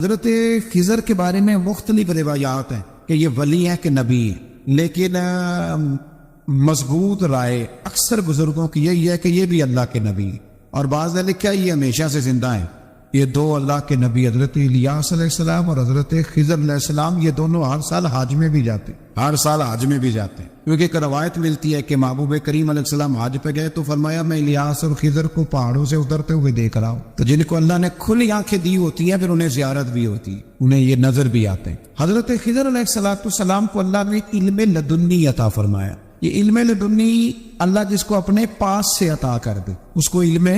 حضرت خضر کے بارے میں مختلف روایات ہیں کہ یہ ولی ہیں کہ نبی ہیں، لیکن مضبوط رائے اکثر بزرگوں کی یہی ہے کہ یہ بھی اللہ کے نبی ہیں، اور بعض نے لکھا یہ ہمیشہ سے زندہ ہیں۔ یہ دو اللہ کے نبی حضرت الیاس علیہ السلام اور حضرت خضر علیہ السلام یہ دونوں ہر سال حج میں بھی جاتے ہیں، ہر سال حج میں بھی جاتے ہیں، کیونکہ ایک روایت ملتی ہے کہ محبوب کریم علیہ السلام حج پہ گئے تو فرمایا میں الیاس اور خضر کو پہاڑوں سے اترتے ہوئے دیکھ رہا ہوں، تو جن کو اللہ نے کھلی آنکھیں دی ہوتی ہیں پھر انہیں زیارت بھی ہوتی ہے، انہیں یہ نظر بھی آتے ہیں۔ حضرت خضر علیہ السلام کو اللہ نے علم لدنی عطا فرمایا۔ یہ علم لدنی اللہ جس کو اپنے پاس سے عطا کر دے اس کو علم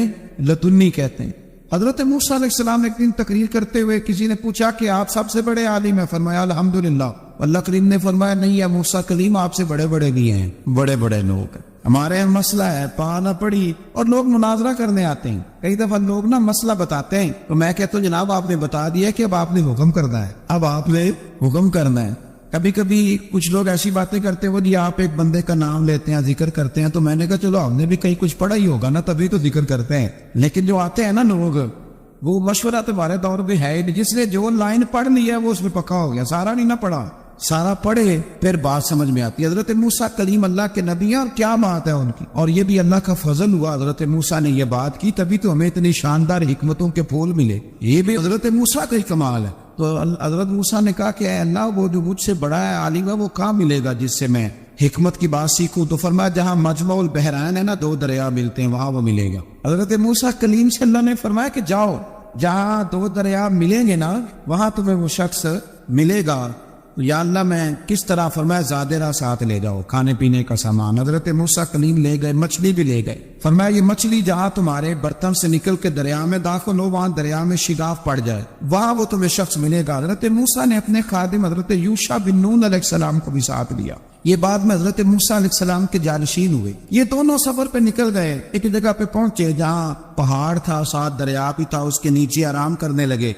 لدنی کہتے ہیں۔ حضرت موسیٰ علیہ السلام ایک دن تقریر کرتے ہوئے کسی نے پوچھا کہ آپ سب سے بڑے عالم ہیں، فرمایا الحمدللہ۔ اللہ کریم نے فرمایا نہیں یا موسیٰ کلیم آپ سے بڑے بڑے بھی ہیں، بڑے بڑے لوگ ہیں۔ ہمارے یہاں مسئلہ ہے پا نہ پڑی اور لوگ مناظرہ کرنے آتے ہیں، کئی دفعہ لوگ نا مسئلہ بتاتے ہیں تو میں کہتا ہوں جناب آپ نے بتا دیا کہ اب آپ نے حکم کرنا ہے، اب آپ نے حکم کرنا ہے۔ کبھی کبھی کچھ لوگ ایسی باتیں کرتے ہیں وہ جی آپ ایک بندے کا نام لیتے ہیں ذکر کرتے ہیں، تو میں نے کہا چلو ہم نے بھی کہیں کچھ پڑھا ہی ہوگا نا تبھی تو ذکر کرتے ہیں، لیکن جو آتے ہیں نا لوگ وہ مشورہ تو ہمارے دور میں ہے ہی نہیں، جس نے جو لائن پڑھ لی ہے وہ اس میں پکا ہو گیا، سارا نہیں نہ پڑھا، سارا پڑھے پھر بات سمجھ میں آتی ہے۔ حضرت موسیٰ کلیم اللہ کے نبی ہیں اور کیا بات ہے ان کی، اور یہ بھی اللہ کا فضل ہوا حضرت موسیٰ نے یہ بات کی تبھی تو ہمیں اتنی شاندار حکمتوں کے پھول ملے، یہ بھی حضرت موسیٰ کا ہی کمال ہے۔ تو حضرت موسیٰ نے کہا کہ اے اللہ وہ جو مجھ سے بڑا ہے عالم ہے وہ کہاں ملے گا جس سے میں حکمت کی بات سیکھوں، تو فرمایا جہاں مجمع البحرین ہے نا دو دریا ملتے ہیں وہاں وہ ملے گا۔ حضرت موسیٰ کلیم سے اللہ نے فرمایا کہ جاؤ جہاں دو دریا ملیں گے نا وہاں تمہیں وہ شخص ملے گا، یا اللہ میں کس طرح، فرمایا زادرہ ساتھ لے جاؤ کھانے پینے کا سامان۔ حضرت موسیٰ کلیم لے گئے، مچھلی بھی لے گئے، فرمایا یہ مچھلی جہاں تمہارے برتن سے نکل کے دریا میں داخل ہو وہاں دریا میں شگاف پڑ جائے وہاں وہ تمہیں شخص ملے گا۔ حضرت موسیٰ نے اپنے خادم حضرت یوشع بن نون علیہ السلام کو بھی ساتھ لیا، یہ بعد میں حضرت موسیٰ علیہ السلام کے جانشین ہوئے۔ یہ دونوں سفر پہ نکل گئے، ایک جگہ پہ پہنچے جہاں پہاڑ تھا ساتھ دریا بھی تھا، اس کے نیچے آرام کرنے لگے۔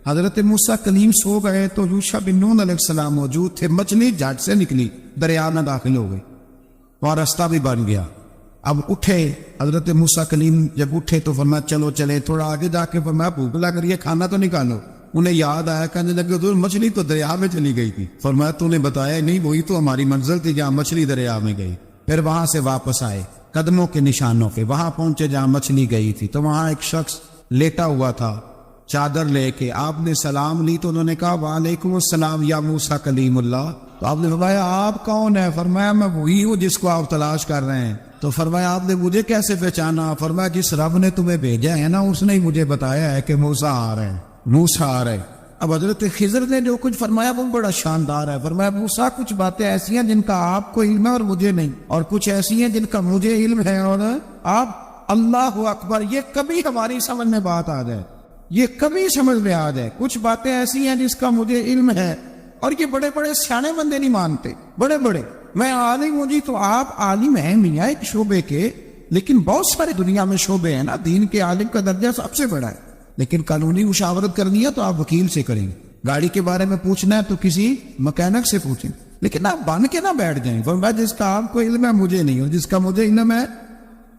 حضرت موسیٰ کلیم سو گئے تو یوشع بن نون علیہ السلام موجود تھے، مچھلی جھٹ سے نکلی دریا میں داخل ہو گئی، وہاں راستہ بھی بن گیا۔ اب اٹھے حضرت موسیٰ کلیم، جب اٹھے تو فرمایا چلو چلے، تھوڑا آگے جا کے فرمایا بھوک لگ رہی ہے کھانا تو نکالو۔ انہیں یاد آیا، کہنے لگے حضور مچھلی تو دریا میں چلی گئی تھی۔ فرمایا تو نے بتایا نہیں، وہی تو ہماری منزل تھی جہاں مچھلی دریا میں گئی۔ پھر وہاں سے واپس آئے قدموں کے نشانوں پہ، وہاں پہنچے جہاں مچھلی گئی تھی تو وہاں ایک شخص لیٹا ہوا تھا چادر لے کے، آپ نے سلام لی تو انہوں نے کہا وعلیکم السلام یا موسیٰ کلیم اللہ۔ تو آپ نے فرمایا آپ کون ہے؟ فرمایا میں وہی ہوں جس کو آپ تلاش کر رہے ہیں۔ تو فرمایا آپ نے مجھے کیسے پہچانا؟ فرمایا جس رب نے تمہیں بھیجا ہے نا اس نے ہی مجھے بتایا ہے کہ موسیٰ آ رہے ہیں، موسیٰ آ رہے ہیں۔ اب حضرت خضر نے جو کچھ فرمایا وہ بڑا شاندار ہے، فرمایا موسیٰ کچھ باتیں ایسی ہیں جن کا آپ کو علم ہے اور مجھے نہیں، اور کچھ ایسی ہیں جن کا مجھے علم ہے اور آپ، اللہ اکبر، یہ کبھی ہماری سمجھ میں بات آ جائے، یہ کبھی سمجھ میں آ جائے، کچھ باتیں ایسی ہیں جس کا مجھے علم ہے، اور یہ بڑے بڑے سیانے بندے نہیں مانتے، بڑے بڑے میں عالم ہوں جی، تو آپ عالم ہیں میاں ایک شعبے کے، لیکن بہت سارے دنیا میں شعبے ہیں نا، دین کے عالم کا درجہ سب سے بڑا ہے، لیکن قانونی مشاورت کرنی ہے تو آپ وکیل سے کریں گے، گاڑی کے بارے میں پوچھنا ہے تو کسی مکینک سے پوچھیں، لیکن آپ بن کے نہ بیٹھ جائیں فرمایا جس کا آپ کو علم ہے مجھے نہیں، اور جس کا مجھے علم ہے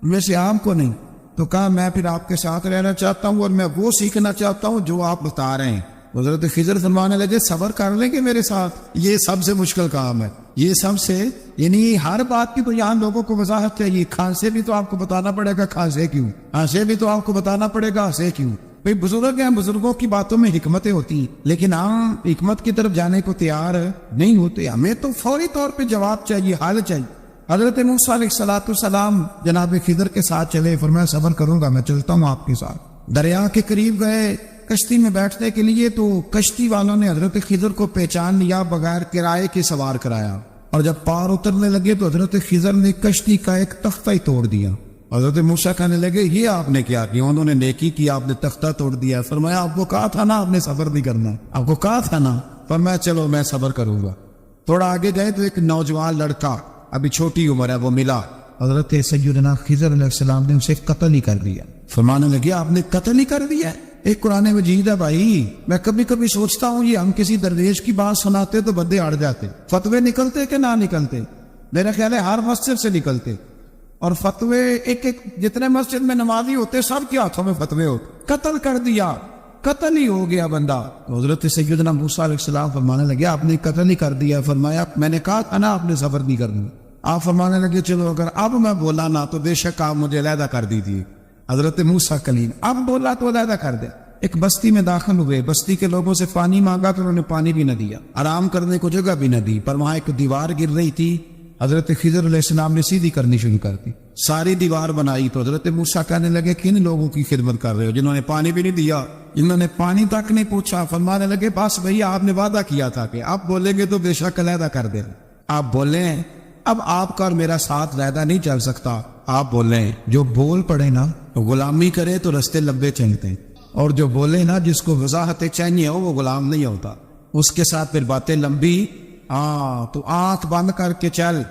میں سے آپ کو نہیں۔ تو کہا میں پھر آپ کے ساتھ رہنا چاہتا ہوں اور میں وہ سیکھنا چاہتا ہوں جو آپ بتا رہے ہیں۔ حضرت خضر فرمانے لگے صبر کر لیں گے میرے ساتھ، یہ سب سے مشکل کام ہے، یہ سب سے، یعنی ہر بات کی تو یہاں لوگوں کو وضاحت چاہیے، کھانسے بھی تو آپ کو بتانا پڑے گا کھانسے کیوں، ہنسے بھی تو آپ کو بتانا پڑے گا ہنسے کیوں۔ بھئی بزرگ ہیں، بزرگوں کی باتوں میں حکمتیں ہوتی ہیں، لیکن ہم حکمت کی طرف جانے کو تیار نہیں ہوتے، ہمیں تو فوری طور پہ جواب چاہیے، حل چاہیے۔ حضرت موسیٰ علیہ السلام جناب خضر کے ساتھ چلے، فرمایا صبر کروں گا میں چلتا ہوں آپ کے ساتھ۔ دریا کے قریب گئے کشتی میں بیٹھنے کے لیے تو کشتی والوں نے حضرت خضر کو پہچان لیا، بغیر کرائے کے سوار کرایا، اور جب پار اترنے لگے تو حضرت خضر نے کشتی کا ایک تختہ ہی توڑ دیا۔ حضرت موسیٰ کہنے لگے یہ آپ نے کیا کیا؟ انہوں نے نیکی کی، آپ نے تختہ توڑ دیا۔ فرمایا آپ کو کہا تھا نا آپ نے صبر نہیں کرنا، آپ کو کہا تھا نا۔ فرمایا چلو میں صبر کروں گا۔ تھوڑا آگے گئے تو ایک نوجوان لڑکا ابھی چھوٹی عمر ہے وہ ملا، حضرت سیدنا خضر علیہ السلام نے اسے قتل ہی کر دیا۔ فرمانے لگے آپ نے قتل ہی کر دیا؟ ایک قرآن مجید ہے بھائی، میں کبھی کبھی سوچتا ہوں یہ ہم کسی درویش کی بات سناتے تو بندے اڑ جاتے، فتوے نکلتے کہ نہ نکلتے؟ میرا خیال ہے ہر مسجد سے نکلتے، اور فتوے ایک ایک جتنے مسجد میں نمازی ہوتے سب کے ہاتھوں میں فتوے ہوتے۔ قتل کر دیا، قتل ہی ہو گیا بندہ. تو حضرت سیدنا موسیٰ علیہ السلام فرمانے لگے آپ نے قتل ہی کر دیا. فرمایا میں نے کہا تھا نا آپ نے صبر نہیں کرنا. آپ فرمانے لگے چلو اگر اب میں بولا نا تو بے شک آپ مجھے علیحدہ کر دیجیے. حضرت موسیٰ کلیم اب بولا تو علیحدہ کر دیا. ایک بستی میں داخل ہوئے, بستی کے لوگوں سے پانی مانگا تو انہوں نے پانی بھی نہ دیا, آرام کرنے کو جگہ بھی نہ دی. پر وہاں ایک دیوار گر رہی تھی, حضرت خضر علیہ السلام نے سیدھی کرنی شروع کر دی. ساری دیوار بنائی تو حضرت موسیٰ کہنے لگے کن لوگوں کی خدمت کر رہے ہو جنہوں نے پانی بھی نہیں دیا, انہوں نے پانی تک نہیں پوچھا. فرمانے لگے بس بھیا آپ نے وعدہ کیا تھا کہ آپ بولیں گے تو بے شک علیحدہ کر دیں. آپ بولیں اب آپ کا اور میرا ساتھ علیحدہ نہیں چل سکتا. آپ بولیں جو بول پڑے نا غلامی کرے تو رستے لمبے چلتے ہیں, اور جو بولے نا جس کو وضاحت چاہیے ہو وہ غلام نہیں ہوتا, اس کے ساتھ پھر باتیں لمبی. تو آنکھ بند کر کے چل.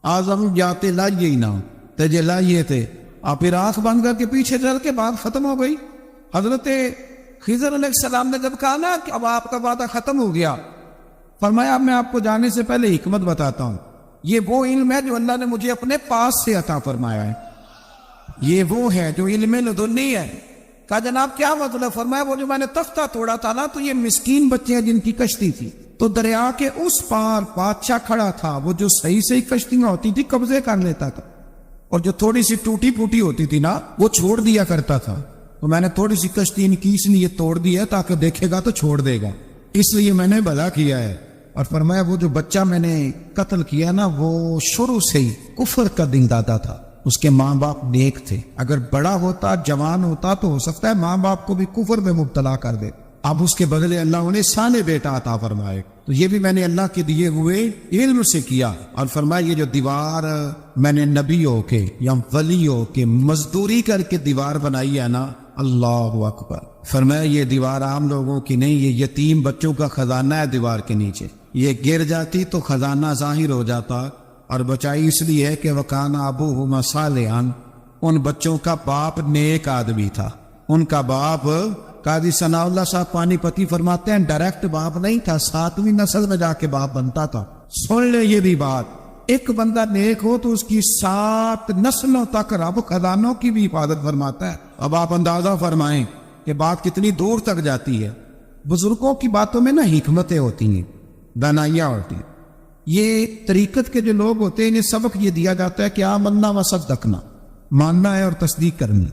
آزم جاتے لائیے ہی نہ تجھے لائیے تھے, آپ پھر آنکھ بند کر کے پیچھے چل کے بات ختم ہو گئی. حضرت خضر علیہ السلام نے جب کہا نا کہ اب آپ کا وعدہ ختم ہو گیا, فرمایا اب میں آپ کو جانے سے پہلے حکمت بتاتا ہوں. یہ وہ علم ہے جو اللہ نے مجھے اپنے پاس سے عطا فرمایا ہے. یہ وہ ہے جو علم لدنی ہے. کہا جناب کیا مطلب؟ فرمایا وہ جو میں نے تختہ توڑا تھا نا تو یہ مسکین بچے ہیں جن کی کشتی تھی, تو دریا کے اس پار بادشاہ کھڑا تھا, وہ جو صحیح کشتیاں ہوتی تھی قبضے کر لیتا تھا, اور جو تھوڑی سی ٹوٹی پھوٹی ہوتی تھی نا وہ چھوڑ دیا کرتا تھا. تو میں نے تھوڑی سی کشتی ان کی اس لیے توڑ دی ہے تاکہ دیکھے گا تو چھوڑ دے گا, اس لیے میں نے بھلا کیا ہے. اور فرمایا وہ جو بچہ میں نے قتل کیا نا وہ شروع سے ہی کفر کا دین دادا تھا, اس کے ماں باپ نیک تھے. اگر بڑا ہوتا جوان ہوتا تو ہو سکتا ہے ماں باپ کو بھی کفر میں مبتلا کر دے. اب اس کے بدلے اللہ انہیں سانے بیٹا عطا فرمائے. تو یہ بھی میں نے اللہ کے دیے ہوئے علم سے کیا. اور فرمایا یہ جو دیوار میں نے نبیوں کے یا ولیوں کے مزدوری کر کے دیوار بنائی ہے نا, اللہ اکبر. فرمایا یہ دیوار عام لوگوں کی نہیں, یہ یتیم بچوں کا خزانہ ہے دیوار کے نیچے. یہ گر جاتی تو خزانہ ظاہر ہو جاتا, اور بچائی اس لیے ہے کہ وَكَانَ أَبُوهُمَا صَالِحًا, ان بچوں کا باپ نیک آدمی تھا. ان کا باپ قاضی ثناء اللہ صاحب پانی پتی فرماتے ہیں ڈائریکٹ باپ نہیں تھا, 7ویں نسل میں جا کے باپ بنتا تھا. سن لے یہ بھی بات, ایک بندہ نیک ہو تو اس کی 7 نسلوں تک رب خزانوں کی بھی حفاظت فرماتا ہے. اب آپ اندازہ فرمائیں کہ بات کتنی دور تک جاتی ہے. بزرگوں کی باتوں میں نا حکمتیں ہوتی ہیں, دانائیاں ہوتی ہیں. یہ طریقت کے جو لوگ ہوتے ہیں انہیں سبق یہ دیا جاتا ہے کہ آمنا و صدقنا, ماننا ہے اور تصدیق کرنی.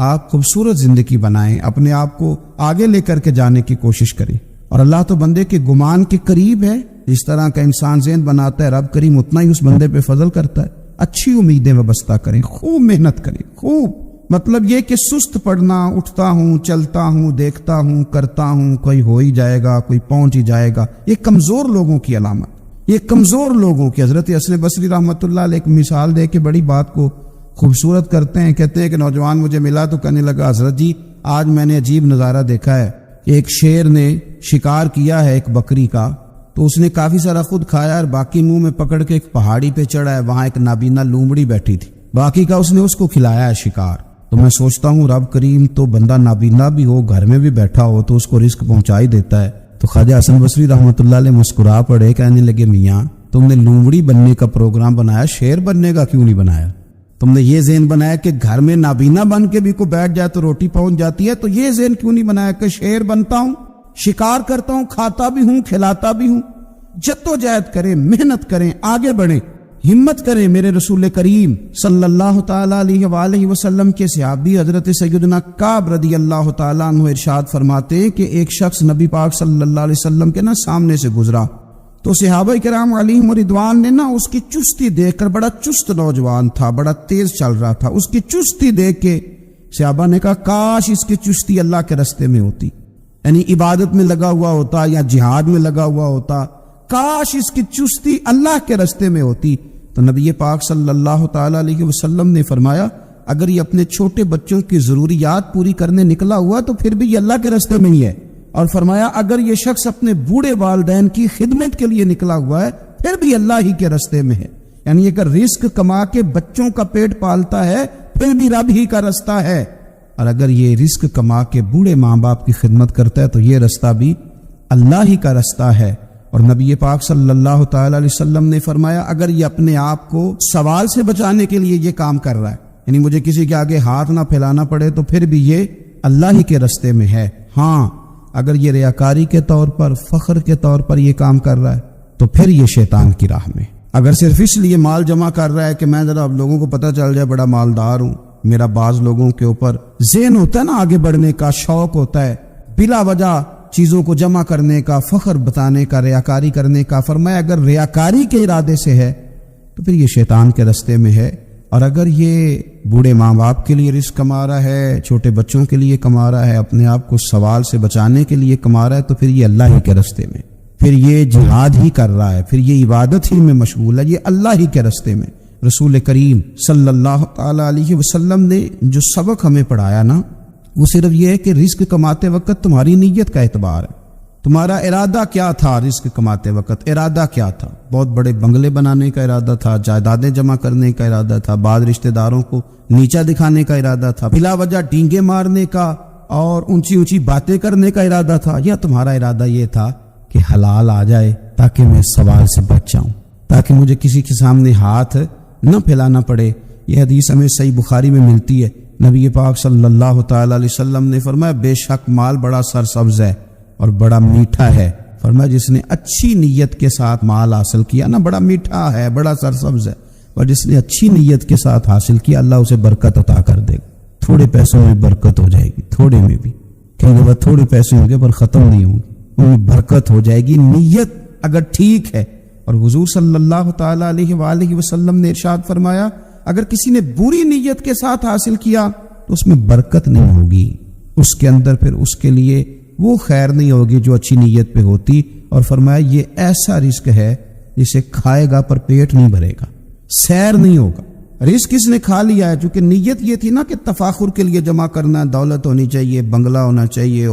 آپ خوبصورت زندگی بنائیں, اپنے آپ کو آگے لے کر کے جانے کی کوشش کریں, اور اللہ تو بندے کے گمان کے قریب ہے. جس طرح کا انسان ذہن بناتا ہے رب کریم اتنا ہی اس بندے پہ فضل کرتا ہے. اچھی امیدیں وابستہ کریں, خوب محنت کریں, خوب. مطلب یہ کہ سست پڑنا, اٹھتا ہوں چلتا ہوں دیکھتا ہوں کرتا ہوں, کوئی ہو ہی جائے گا کوئی پہنچ ہی جائے گا, یہ کمزور لوگوں کی علامت, یہ کمزور لوگوں کی. حضرت حسن بصری رحمۃ اللہ علیہ ایک مثال دے کے بڑی بات کو خوبصورت کرتے ہیں. کہتے ہیں کہ نوجوان مجھے ملا تو کہنے لگا حضرت جی آج میں نے عجیب نظارہ دیکھا ہے. ایک شیر نے شکار کیا ہے ایک بکری کا, تو اس نے کافی سارا خود کھایا اور باقی منہ میں پکڑ کے ایک پہاڑی پہ چڑھا ہے, وہاں ایک نابینا لومڑی بیٹھی تھی, باقی کا اس نے اس کو کھلایا ہے شکار. تو میں سوچتا ہوں رب کریم تو بندہ نابینا بھی ہو گھر میں بھی بیٹھا ہو تو اس کو رزق پہنچا ہی دیتا ہے. تو خواجہ حسن بصری رحمۃ اللہ علیہ مسکرا پڑے, کہنے لگے میاں تم نے لومڑی بننے کا پروگرام بنایا, شیر بننے کا کیوں نہیں بنایا؟ تم نے یہ ذہن بنایا کہ گھر میں نابینا بن کے بھی کوئی بیٹھ جائے تو روٹی پہنچ جاتی ہے, تو یہ ذہن کیوں نہیں بنایا کہ شیر بنتا ہوں, شکار کرتا ہوں, کھاتا بھی ہوں کھلاتا بھی ہوں. جدوجہد کریں, محنت کریں, آگے بڑھیں, ہمت کریں. میرے رسول کریم صلی اللہ تعالی علیہ وآلہ وسلم کے صحابی حضرت سیدنا کعب رضی اللہ تعالیٰ عنہ ارشاد فرماتے ہیں کہ ایک شخص نبی پاک صلی اللہ علیہ وسلم کے سامنے سے گزرا, تو صحابہ کرام علیہم رضوان نے اس کی چستی دیکھ کر, بڑا چست نوجوان تھا, بڑا تیز چل رہا تھا, اس کی چستی دیکھ کے صحابہ نے کہا کاش اس کی چستی اللہ کے رستے میں ہوتی, یعنی عبادت میں لگا ہوا ہوتا یا جہاد میں لگا ہوا ہوتا, کاش اس کی چستی اللہ کے رستے میں ہوتی. تو نبی پاک صلی اللہ تعالی علیہ وسلم نے فرمایا اگر یہ اپنے چھوٹے بچوں کی ضروریات پوری کرنے نکلا ہوا تو پھر بھی یہ اللہ کے رستے میں ہی ہے. اور فرمایا اگر یہ شخص اپنے بوڑھے والدین کی خدمت کے لیے نکلا ہوا ہے پھر بھی اللہ ہی کے رستے میں ہے. یعنی اگر رزق کما کے بچوں کا پیٹ پالتا ہے پھر بھی رب ہی کا رستہ ہے, اور اگر یہ رزق کما کے بوڑھے ماں باپ کی خدمت کرتا ہے تو یہ رستہ بھی اللہ ہی کا رستہ ہے. اور نبی پاک صلی اللہ تعالی علیہ وسلم نے فرمایا اگر یہ اپنے آپ کو سوال سے بچانے کے لیے یہ کام کر رہا ہے, یعنی مجھے کسی کے آگے ہاتھ نہ پھیلانا پڑے, تو پھر بھی یہ اللہ ہی کے راستے میں ہے۔ ہاں اگر یہ ریاکاری کے طور پر، فخر کے طور پر یہ کام کر رہا ہے تو پھر یہ شیطان کی راہ میں۔ اگر صرف اس لیے مال جمع کر رہا ہے کہ میں ذرا اب لوگوں کو پتہ چل جائے بڑا مالدار ہوں، میرا بعض لوگوں کے اوپر ذہن ہوتا ہے نا آگے بڑھنے کا، شوق ہوتا ہے بلا وجہ چیزوں کو جمع کرنے کا، فخر بتانے کا، ریاکاری کرنے کا۔ فرمایا اگر ریاکاری کے ارادے سے ہے تو پھر یہ شیطان کے راستے میں ہے، اور اگر یہ بوڑھے ماں باپ کے لیے رزق کما رہا ہے، چھوٹے بچوں کے لیے کما رہا ہے، اپنے آپ کو سوال سے بچانے کے لیے کما رہا ہے، تو پھر یہ اللہ ہی کے راستے میں، پھر یہ جہاد ہی کر رہا ہے، پھر یہ عبادت ہی میں مشغول ہے، یہ اللہ ہی کے راستے میں۔ رسول کریم صلی اللہ تعالی علیہ وسلم نے جو سبق ہمیں پڑھایا نا، وہ صرف یہ ہے کہ رزق کماتے وقت تمہاری نیت کا اعتبار ہے، تمہارا ارادہ کیا تھا۔ رزق کماتے وقت ارادہ کیا تھا؟ بہت بڑے بنگلے بنانے کا ارادہ تھا، جائیدادیں جمع کرنے کا ارادہ تھا، بعض رشتہ داروں کو نیچا دکھانے کا ارادہ تھا، بلا وجہ ڈینگے مارنے کا اور اونچی اونچی باتیں کرنے کا ارادہ تھا، یا تمہارا ارادہ یہ تھا کہ حلال آ جائے تاکہ میں سوال سے بچ جاؤں، تاکہ مجھے کسی کے سامنے ہاتھ نہ پھیلانا پڑے؟ یہ حدیث ہمیں صحیح بخاری میں ملتی ہے۔ نبی پاک صلی اللہ تعالی علیہ وسلم نے فرمایا بے شک مال بڑا سرسبز ہے اور بڑا میٹھا ہے۔ فرمایا جس نے اچھی نیت کے ساتھ مال حاصل کیا نا، بڑا میٹھا ہے، بڑا سرسبز ہے، اور جس نے اچھی نیت کے ساتھ حاصل کیا اللہ اسے برکت عطا کر دے گا۔ تھوڑے پیسوں میں برکت ہو جائے گی، تھوڑے میں بھی، کہیں کہ تھوڑے پیسے ہوں گے پر ختم نہیں ہوں گے، ان میں برکت ہو جائے گی، نیت اگر ٹھیک ہے۔ اور حضور صلی اللہ تعالی علیہ وآلہ وسلم نے ارشاد فرمایا اگر کسی نے بری نیت کے ساتھ حاصل کیا تو اس میں برکت نہیں ہوگی، اس کے اندر پھر اس کے لیے وہ خیر نہیں ہوگی جو اچھی نیت پہ ہوتی۔ اور فرمایا یہ ایسا رزق ہے جسے کھائے گا پر پیٹ نہیں بھرے گا، سیر نہیں ہوگا۔ رزق کس نے کھا لیا ہے؟ چونکہ نیت یہ تھی نا کہ تفاخر کے لیے جمع کرنا ہے، دولت ہونی چاہیے، بنگلہ ہونا چاہیے،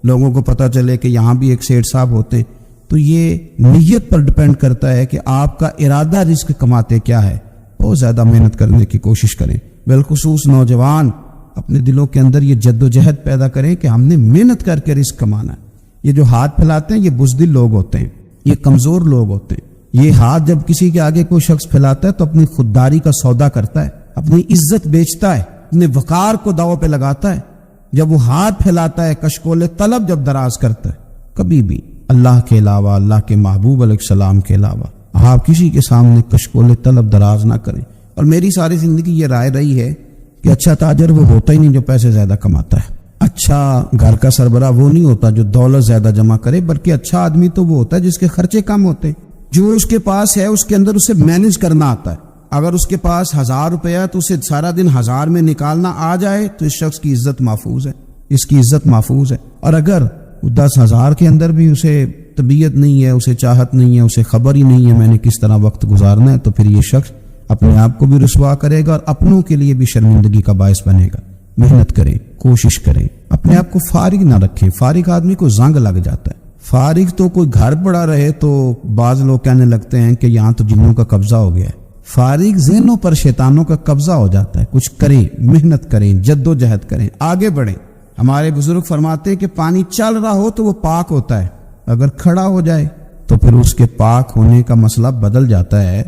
لوگوں کو پتہ چلے کہ یہاں بھی ایک سیٹھ صاحب ہوتے۔ تو یہ نیت پر ڈپینڈ کرتا ہے کہ آپ کا ارادہ رزق کماتے کیا ہے۔ بہت زیادہ محنت کرنے کی کوشش کریں، بالخصوص نوجوان اپنے دلوں کے اندر یہ جد و جہد پیدا کریں کہ ہم نے محنت کر کے رزق کمانا ہے۔ یہ جو ہاتھ پھیلاتے ہیں یہ بزدل لوگ ہوتے ہیں، یہ کمزور لوگ ہوتے ہیں۔ یہ ہاتھ جب کسی کے آگے کوئی شخص پھیلاتا ہے تو اپنی خودداری کا سودا کرتا ہے، اپنی عزت بیچتا ہے، اپنے وقار کو داؤ پہ لگاتا ہے۔ جب وہ ہاتھ پھیلاتا ہے کشکول طلب جب دراز کرتا ہے، کبھی بھی اللہ کے علاوہ، اللہ کے محبوب علیہ السلام کے علاوہ آپ کسی کے سامنے کشکول طلب دراز نہ کریں۔ اور میری ساری زندگی یہ رائے رہی ہے کہ اچھا تاجر وہ ہوتا ہی نہیں جو پیسے زیادہ کماتا ہے، اچھا گھر کا سربراہ وہ نہیں ہوتا جو دولت زیادہ جمع کرے، بلکہ اچھا آدمی تو وہ ہوتا ہے جس کے خرچے کم ہوتے ہیں، جو اس کے پاس ہے اس کے اندر اسے مینج کرنا آتا ہے۔ اگر اس کے پاس 1000 روپیہ ہے تو اسے سارا دن 1000 میں نکالنا آ جائے تو اس شخص کی عزت محفوظ ہے، اس کی عزت محفوظ ہے۔ اور اگر 10,000 کے اندر بھی اسے طبیعت نہیں ہے، اسے چاہت نہیں ہے، اسے خبر ہی نہیں ہے میں نے کس طرح وقت گزارنا ہے، تو پھر یہ شخص اپنے آپ کو بھی رسوا کرے گا اور اپنوں کے لیے بھی شرمندگی کا باعث بنے گا۔ محنت کریں، کوشش کریں، اپنے آپ کو فارغ نہ رکھیں۔ فارغ آدمی کو زنگ لگ جاتا ہے۔ فارغ تو کوئی گھر پڑا رہے تو بعض لوگ کہنے لگتے ہیں کہ یہاں تو جنوں کا قبضہ ہو گیا ہے۔ فارغ ذہنوں پر شیطانوں کا قبضہ ہو جاتا ہے۔ کچھ کریں، محنت کریں، جد و جہد کریں، آگے بڑھیں۔ ہمارے بزرگ فرماتے ہیں کہ پانی چل رہا ہو تو وہ پاک ہوتا ہے، اگر کھڑا ہو جائے تو پھر اس کے پاک ہونے کا مسئلہ بدل جاتا ہے۔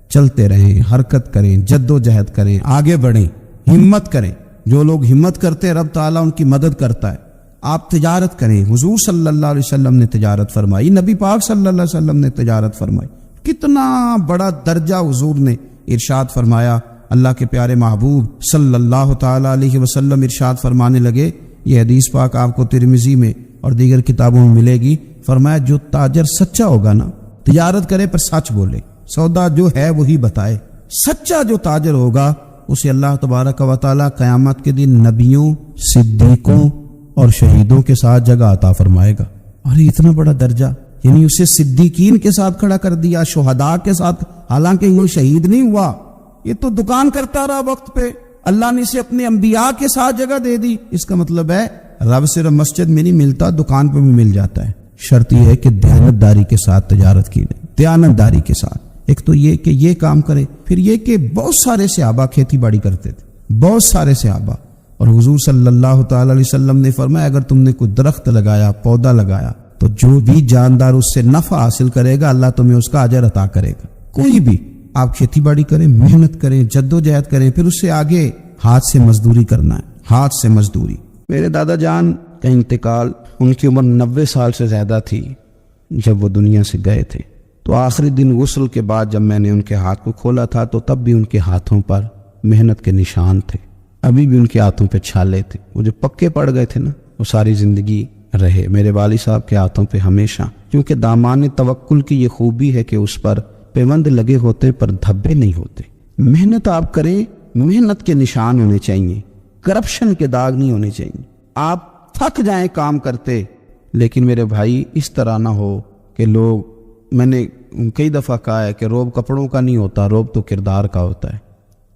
چلتے رہیں، حرکت کریں، جد و جہد کریں، آگے بڑھیں، ہمت کریں۔ جو لوگ ہمت کرتے رب تعالیٰ ان کی مدد کرتا ہے۔ آپ تجارت کریں، حضور صلی اللہ علیہ وسلم نے تجارت فرمائی، نبی پاک صلی اللہ علیہ وسلم نے تجارت فرمائی۔ کتنا بڑا درجہ حضور نے ارشاد فرمایا۔ اللہ کے پیارے محبوب صلی اللہ تعالی علیہ وسلم ارشاد فرمانے لگے، یہ حدیث پاک آپ کو ترمذی میں اور دیگر کتابوں میں ملے گی۔ فرمایا جو تاجر سچا ہوگا نا، تجارت کرے پر سچ بولے، سودا جو ہے وہی بتائے، سچا جو تاجر ہوگا اسے اللہ تبارک و تعالی قیامت کے دن نبیوں، صدیقوں اور شہیدوں کے ساتھ جگہ عطا فرمائے گا۔ اور اتنا بڑا درجہ، یعنی اسے صدیقین کے ساتھ کھڑا کر دیا، شہداء کے ساتھ، حالانکہ وہ شہید نہیں ہوا، یہ تو دکان کرتا رہا وقت پہ، اللہ نے اسے اپنے انبیاء کے ساتھ جگہ دے دی۔ اس کا مطلب ہے رب صرف مسجد میں نہیں ملتا، دکان پہ بھی مل جاتا ہے۔ شرط یہ ہے کہ دیانت داری کے ساتھ تجارت کی جائے، دیانت داری کے ساتھ۔ ایک تو یہ کہ یہ کام کرے، پھر یہ کہ بہت سارے صحابہ کھیتی باڑی کرتے تھے، بہت سارے صحابہ، اور حضور صلی اللہ تعالی علیہ وسلم نے فرمایا اگر تم نے کوئی درخت لگایا، پودا لگایا، تو جو بھی جاندار اس سے نفع حاصل کرے گا اللہ تمہیں اس کا اجر عطا کرے گا۔ کوئی بھی آپ کھیتی باڑی کریں، محنت کریں، جد و جہد کریں، پھر اس سے آگے ہاتھ سے مزدوری کرنا ہے، ہاتھ سے مزدوری۔ میرے دادا جان کا انتقال، ان کی عمر 90 سال سے زیادہ تھی جب وہ دنیا سے گئے تھے۔ تو آخری دن غسل کے بعد جب میں نے ان کے ہاتھ کو کھولا تھا تو تب بھی ان کے ہاتھوں پر محنت کے نشان تھے، ابھی بھی ان کے ہاتھوں پہ چھالے تھے۔ وہ جو پکے پڑ گئے تھے نا، وہ ساری زندگی رہے میرے والد صاحب کے ہاتھوں پہ ہمیشہ، کیونکہ دامان توکل کی یہ خوبی ہے کہ اس پر پیوند لگے ہوتے پر دھبے نہیں ہوتے۔ محنت آپ کریں، محنت کے نشان ہونے چاہیے، کرپشن کے داغ نہیں ہونے چاہیے۔ آپ تھک جائیں کام کرتے، لیکن میرے بھائی اس طرح نہ ہو کہ لوگ، میں نے کئی دفعہ کہا ہے کہ روب کپڑوں کا نہیں ہوتا، روب تو کردار کا ہوتا ہے۔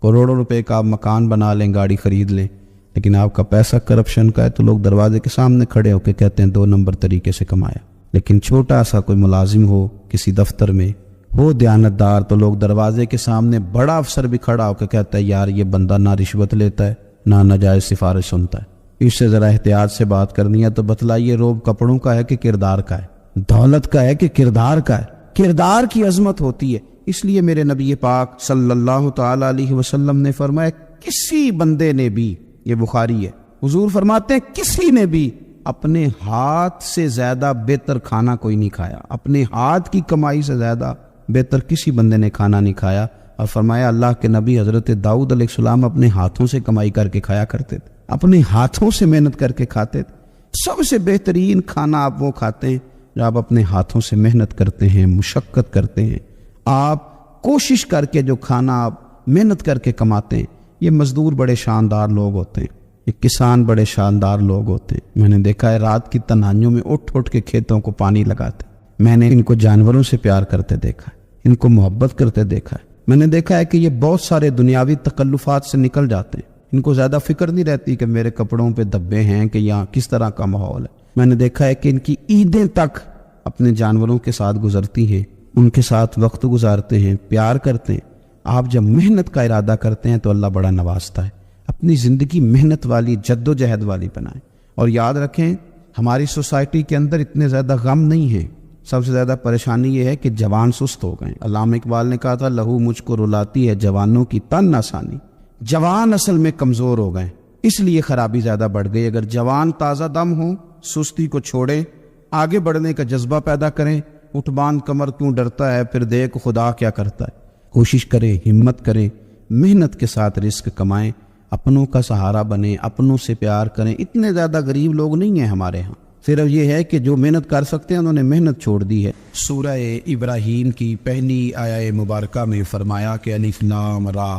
کروڑوں روپے کا آپ مکان بنا لیں، گاڑی خرید لیں، لیکن آپ کا پیسہ کرپشن کا ہے تو لوگ دروازے کے سامنے کھڑے ہو کے کہتے ہیں 2 نمبر طریقے سے کمایا۔ لیکن چھوٹا سا کوئی ملازم ہو کسی دفتر میں، ہو دیانتدار، تو لوگ دروازے کے سامنے، بڑا افسر بھی کھڑا ہو کے کہتا ہے یار یہ بندہ نہ رشوت لیتا ہے نہ ناجائز سفارش سنتا ہے، اس سے ذرا احتیاط سے بات کرنی ہے۔ تو بتلائیے روب کپڑوں کا ہے کہ کردار کا ہے، دولت کا ہے کہ کردار کا ہے؟ کردار کی عظمت ہوتی ہے۔ اس لیے میرے نبی پاک صلی اللہ تعالی علیہ وسلم نے فرمایا کسی بندے نے بھی، یہ بخاری ہے، حضور فرماتے ہیں کسی نے بھی اپنے ہاتھ سے زیادہ بہتر کھانا کوئی نہیں کھایا، اپنے ہاتھ کی کمائی سے زیادہ بہتر کسی بندے نے کھانا نہیں کھایا۔ اور فرمایا اللہ کے نبی حضرت داؤد علیہ السلام اپنے ہاتھوں سے کمائی کر کے کھایا کرتے تھے، اپنے ہاتھوں سے محنت کر کے کھاتے تھے۔ سب سے بہترین کھانا آپ وہ کھاتے ہیں جو آپ اپنے ہاتھوں سے محنت کرتے ہیں، مشقت کرتے ہیں، آپ کوشش کر کے جو کھانا آپ محنت کر کے کماتے ہیں۔ یہ مزدور بڑے شاندار لوگ ہوتے ہیں، یہ کسان بڑے شاندار لوگ ہوتے ہیں۔ میں نے دیکھا ہے رات کی تنہائیوں میں اٹھ کے کھیتوں کو پانی لگاتے، میں نے ان کو جانوروں سے پیار کرتے دیکھا ہے، ان کو محبت کرتے دیکھا ہے۔ میں نے دیکھا ہے کہ یہ بہت سارے دنیاوی تکلفات سے نکل جاتے ہیں، ان کو زیادہ فکر نہیں رہتی کہ میرے کپڑوں پہ دھبے ہیں کہ یہاں کس طرح کا ماحول ہے۔ میں نے دیکھا ہے کہ ان کی عیدیں تک اپنے جانوروں کے ساتھ گزرتی ہیں، ان کے ساتھ وقت گزارتے ہیں، پیار کرتے ہیں۔ آپ جب محنت کا ارادہ کرتے ہیں تو اللہ بڑا نوازتا ہے۔ اپنی زندگی محنت والی، جد و جہد والی بنائیں۔ اور یاد رکھیں ہماری سوسائٹی کے اندر اتنے زیادہ غم نہیں ہیں، سب سے زیادہ پریشانی یہ ہے کہ جوان سست ہو گئے۔ علامہ اقبال نے کہا تھا لہو مجھ کو رلاتی ہے جوانوں کی تن آسانی۔ جوان اصل میں کمزور ہو گئے، اس لیے خرابی زیادہ بڑھ گئی۔ اگر جوان تازہ دم ہو، سستی کو چھوڑیں، آگے بڑھنے کا جذبہ پیدا کریں۔ اٹھ باندھ کمر کیوں ڈرتا ہے، پھر دیکھ خدا کیا کرتا ہے۔ کوشش کریں، ہمت کریں، محنت کے ساتھ رزق کمائیں، اپنوں کا سہارا بنیں، اپنوں سے پیار کریں۔ اتنے زیادہ غریب لوگ نہیں ہیں ہمارے ہاں، صرف یہ ہے کہ جو محنت کر سکتے ہیں انہوں نے محنت چھوڑ دی ہے۔ سورہ ابراہیم کی پہلی آیہ مبارکہ میں فرمایا کہ الف لام را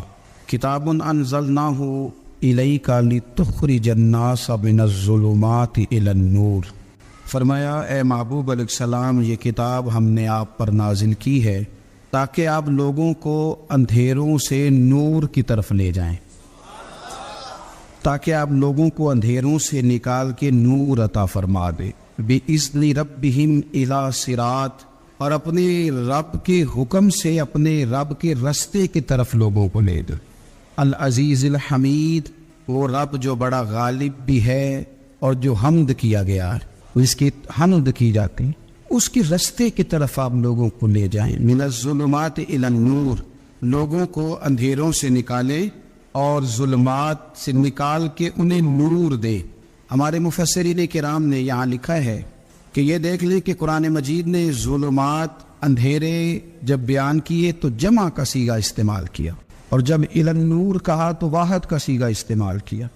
کتاب انزلناہ الیک لتخرج الناس من الظلمات الی النور۔ فرمایا اے محبوب علیہ السلام، یہ کتاب ہم نے آپ پر نازل کی ہے تاکہ آپ لوگوں کو اندھیروں سے نور کی طرف لے جائیں، تاکہ آپ لوگوں کو اندھیروں سے نکال کے نور عطا فرما دے۔ بِإِذْنِ رَبِّهِمْ إِلَىٰ صِرَاط، اور اپنے رب کے حکم سے اپنے رب کے رستے کی طرف لوگوں کو لے دے۔ العزیز الحمید، وہ رب جو بڑا غالب بھی ہے اور جو حمد کیا گیا ہے، اس کی حمد کی جاتی، اس کے رستے کی طرف آپ لوگوں کو لے جائیں۔ من الظلمات الی النور، لوگوں کو اندھیروں سے نکالیں اور ظلمات سے نکال کے انہیں نور دے۔ ہمارے مفسرین کرام نے یہاں لکھا ہے کہ یہ دیکھ لیں کہ قرآن مجید نے ظلمات، اندھیرے جب بیان کیے تو جمع کا صیغہ استعمال کیا، اور جب الی النور کہا تو واحد کا صیغہ استعمال کیا۔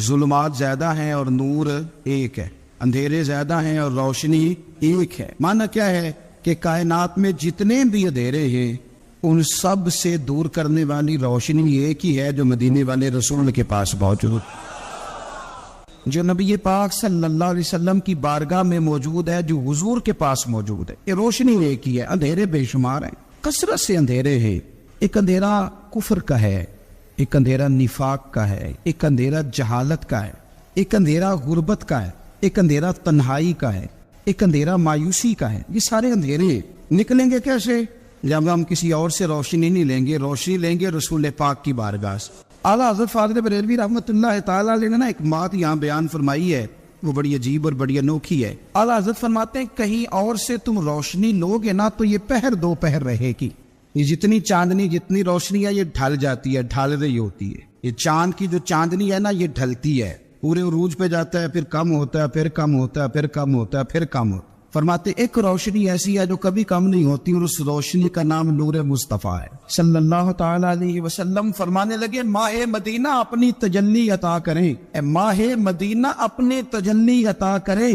ظلمات زیادہ ہیں اور نور ایک ہے، اندھیرے زیادہ ہیں اور روشنی ایک ہے۔ معنی کیا ہے کہ کائنات میں جتنے بھی اندھیرے ہیں ان سب سے دور کرنے والی روشنی ایک ہی ہے جو مدینے والے رسول کے پاس موجود، جو نبی پاک صلی اللہ علیہ وسلم کی بارگاہ میں موجود ہے، جو حضور کے پاس موجود ہے۔ یہ روشنی ایک ہی ہے، اندھیرے بے شمار ہیں، کثرت سے اندھیرے ہیں۔ ایک اندھیرا کفر کا ہے، ایک اندھیرا نفاق کا ہے، ایک اندھیرا جہالت کا ہے، ایک اندھیرا غربت کا ہے، ایک اندھیرا تنہائی کا ہے، ایک اندھیرا مایوسی کا ہے۔ یہ سارے اندھیرے نکلیں گے کیسے؟ جب ہم کسی اور سے روشنی نہیں لیں گے، روشنی لیں گے رسول پاک کی بارگاہ سے۔ اعلیٰ حضرت فاضل بریلوی رحمۃ اللہ تعالیٰ علیہ نے ایک بات یہاں بیان فرمائی ہے، وہ بڑی عجیب اور بڑی انوکھی ہے۔ اعلیٰ حضرت فرماتے ہیں کہیں اور سے تم روشنی لو گے نا تو یہ پہر دو پہر رہے گی، یہ جتنی چاندنی جتنی روشنی ہے یہ ڈھل جاتی ہے، ڈھل رہی ہوتی ہے۔ یہ چاند کی جو چاندنی ہے نا یہ ڈھلتی ہے، پورے عروج پہ جاتا ہے، پھر کم ہوتا ہے، پھر کم ہوتا ہے، پھر کم ہوتا ہے، پھر کم ہوتا ہے۔ فرماتے ایک روشنی ایسی ہے جو کبھی کم نہیں ہوتی، اور اس روشنی کا نام نور مصطفیٰ ہے صلی اللہ تعالی علیہ وسلم۔ فرمانے لگے ماہ مدینہ اپنی تجلی عطا کریں، اے ماہ مدینہ اپنے تجلی عطا کرے۔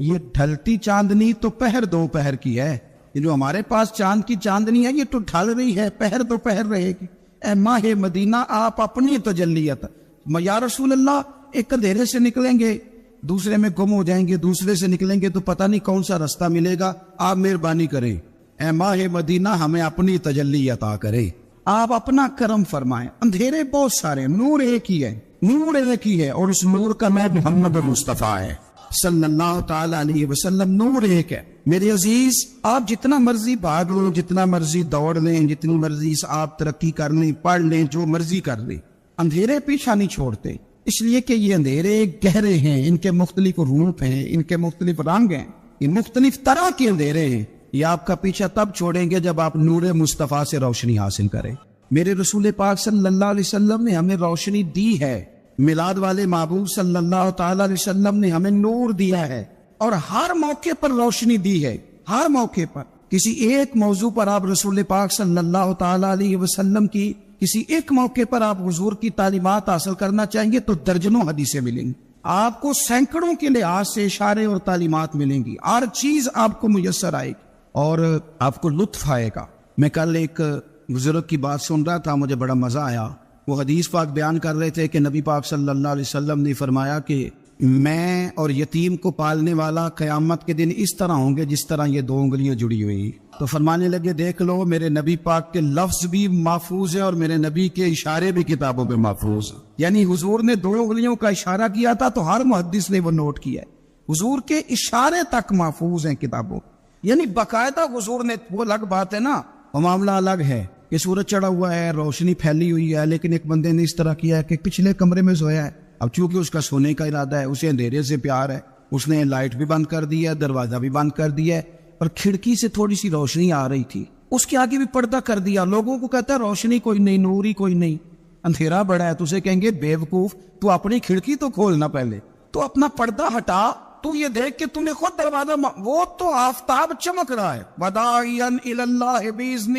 یہ ڈھلتی چاندنی تو پہر دوپہر کی ہے، یہ جو ہمارے پاس چاند کی چاندنی ہے یہ تو ڈھل رہی ہے، پہر دوپہر رہے گی۔ اے ماہ مدینہ آپ اپنی تجلی عطا، یا رسول اللہ ایک اندھیرے سے نکلیں گے، دوسرے میں گم ہو جائیں گے، دوسرے سے نکلیں گے تو پتہ نہیں کون سا راستہ ملے گا، آپ مہربانی کریں، اے ماہ مدینہ ہمیں اپنی تجلی عطا کرے، آپ اپنا کرم فرمائیں۔ اندھیرے بہت سارے، نور ایک ہی ہے، نور ایک ہی ہے، اور اس نور کا نام محمد مصطفیٰ ہے صلی اللہ تعالی علیہ وسلم۔ نور ایک ہے میرے عزیز، آپ جتنا مرضی بھاگ لیں، جتنا مرضی دوڑ لیں، جتنی مرضی آپ ترقی کر لیں، پڑھ لیں، جو مرضی کر لیں، اندھیرے پیچھا نہیں چھوڑتے، اس لیے کہ یہ اندھیرے گہرے ہیں، ان کے مختلف روپ ہیں، ان کے مختلف رنگ ہیں، یہ مختلف طرح کے اندھیرے ہیں۔ یہ آپ کا پیچھا تب چھوڑیں گے جب آپ نور مصطفیٰ سے روشنی حاصل کریں۔ میرے رسول پاک صلی اللہ علیہ وسلم نے ہمیں روشنی دی ہے، میلاد والے محبوب صلی اللہ تعالی علیہ وسلم نے ہمیں نور دیا ہے، اور ہر موقع پر روشنی دی ہے، ہر موقع پر۔ کسی ایک موضوع پر آپ رسول پاک صلی اللہ تعالی علیہ وسلم کی کسی ایک موقع پر آپ حضور کی تعلیمات حاصل کرنا چاہیں گے تو درجنوں حدیثیں ملیں گی، آپ کو سینکڑوں کے لحاظ سے اشارے اور تعلیمات ملیں گی، ہر چیز آپ کو میسر آئے گی اور آپ کو لطف آئے گا۔ میں کل ایک بزرگ کی بات سن رہا تھا، مجھے بڑا مزہ آیا۔ وہ حدیث پاک بیان کر رہے تھے کہ نبی پاک صلی اللہ علیہ وسلم نے فرمایا کہ میں اور یتیم کو پالنے والا قیامت کے دن اس طرح ہوں گے جس طرح یہ دو انگلیاں جڑی ہوئی۔ تو فرمانے لگے دیکھ لو میرے نبی پاک کے لفظ بھی محفوظ ہے اور میرے نبی کے اشارے بھی کتابوں پہ محفوظ ہیں۔ یعنی حضور نے دو انگلیوں کا اشارہ کیا تھا تو ہر محدث نے وہ نوٹ کیا ہے، حضور کے اشارے تک محفوظ ہیں کتابوں، یعنی باقاعدہ حضور نے، وہ الگ بات ہے نا، وہ معاملہ الگ ہے کہ سورج چڑھا ہوا ہے، روشنی پھیلی ہوئی ہے، لیکن ایک بندے نے اس طرح کیا ہے کہ پچھلے کمرے میں سویا ہے، اب چونکہ اس کا سونے کا ارادہ ہے، اسے اندھیرے سے پیار ہے، اس نے لائٹ بھی بند کر دی ہے، دروازہ بھی بند کر دیا ہے، اور کھڑکی سے تھوڑی سی روشنی آ رہی تھی، اس کے آگے بھی پردہ کر دیا، لوگوں کو کہتا ہے روشنی کوئی نہیں، نور ہی کوئی نہیں، اندھیرا بڑا ہے، تو اسے کہیں گے بے وقوف، تو اپنی کھڑکی تو کھولنا پہلے، تو اپنا پردہ ہٹا، تو یہ دیکھ کہ تم نے خود دروازہ وہ تو آفتاب چمک رہا ہے، وداعیا الی اللہ باذنہ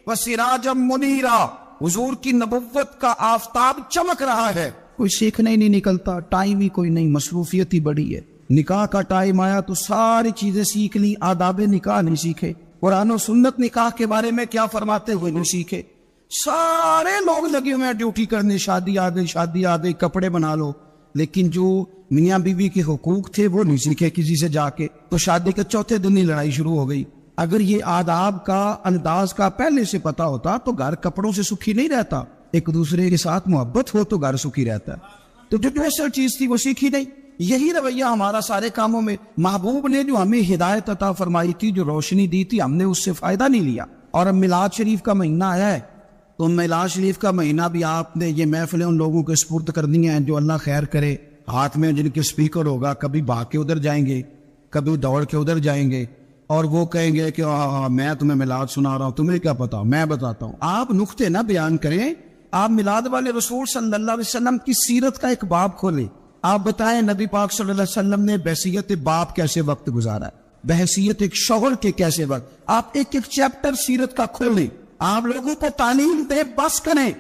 وسراجا منیرا، حضور کی نبوت کا آفتاب چمک رہا ہے، کوئی سیکھنے ہی نہیں نکلتا، ٹائم ہی کوئی نہیں، مصروفیت ہی بڑی ہے۔ نکاح کا ٹائم آیا تو ساری چیزیں سیکھ لی، آداب نکاح نہیں سیکھے، قرآن و سنت نکاح کے بارے میں کیا فرماتے ہوئے نہیں سیکھے، سارے لوگ لگے ہوئے ہیں ڈیوٹی کرنے، شادی آ گئی، شادی آ گئی، کپڑے بنا لو، لیکن جو میاں بیوی کے حقوق تھے وہ نہیں سیکھے کسی سے جا کے، تو شادی کے چوتھے دن ہی لڑائی شروع ہو گئی۔ اگر یہ آداب کا، انداز کا پہلے سے پتا ہوتا تو گھر کپڑوں سے سکھی نہیں رہتا، ایک دوسرے کے ساتھ محبت ہو تو گھر سکھی رہتا ہے، تو جو اصل چیز تھی وہ سیکھی نہیں۔ یہی رویہ ہمارا سارے کاموں میں، محبوب نے جو ہمیں ہدایت عطا فرمائی تھی، جو روشنی دی تھی، ہم نے اس سے فائدہ نہیں لیا۔ اور اب میلاد شریف کا مہینہ آیا ہے، تو میلاد شریف کا مہینہ بھی آپ نے یہ محفلیں ان لوگوں کے سپرد کر دی ہیں جو اللہ خیر کرے، ہاتھ میں جن کے سپیکر ہوگا، کبھی بھاگ کے ادھر جائیں گے، کبھی دوڑ کے ادھر جائیں گے، اور وہ کہیں گے کہ میں تمہیں میلاد سنا رہا ہوں، تمہیں کیا پتا، میں بتاتا ہوں۔ آپ نقطے نہ بیان کریں، آپ میلاد والے رسول صلی اللہ علیہ وسلم کی سیرت کا ایک باب کھولیں، آپ بتائیں نبی پاک صلی اللہ علیہ وسلم نے بحیثیت باپ کیسے وقت گزارا ہے، بحیثیت ایک شوہر کے کیسے وقت، آپ ایک ایک چیپٹر سیرت کا کھولیں، آپ لوگوں کو تعلیم دیں، بس کریں،